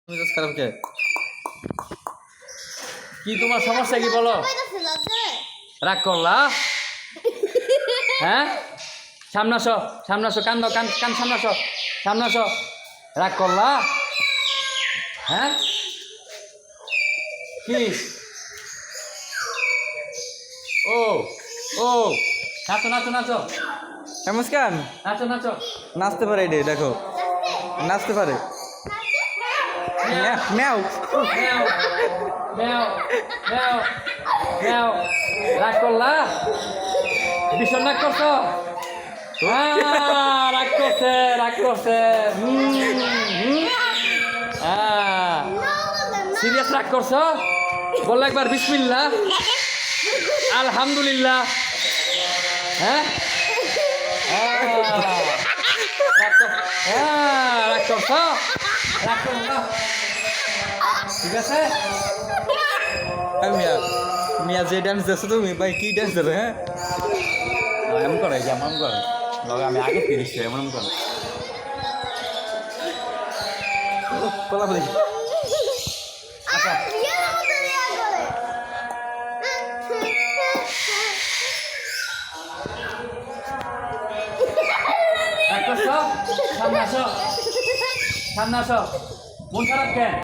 মেজাজ খারাপ কে? কি তোমার সমস্যা কি বলো? রাগ করলা? হ্যাঁ, সামনে আসো, সামনে আসো, কান দাও, কান কান সামনে আসো, সামনে আসো। রাগ করলা? হ্যাঁ, কি? ও ও, নাচো নাচো নাচো, মুস্কান নাচো নাচো। নাচতে পারে এটাই দেখো, নাচতে পারে। ম্যাও ম্যাও ম্যাও ম্যাও ম্যাও। রাগ করলা? ভীষণ রাগ করছো? রাগ করছে, রাগ করছে। সিরিয়াস রাগ করছো? বললো একবার বিসমিল্লাহ, আলহামদুলিল্লাহ। হ্যাঁ, রাগ করছো? রাগ করছো? ঠিক আছে। মিয়া মিয়া যে ডান্স দেখছো তুমি ভাই, কি ডান্স দেবে? হ্যাঁ এমন করে, এমন করে, আমি আগে তিরিশ এমন করে। কোলাকুলি আচ্ছা, রাগ করছো? সামনে আসো, সামনে আসো। মন খারাপ কেন?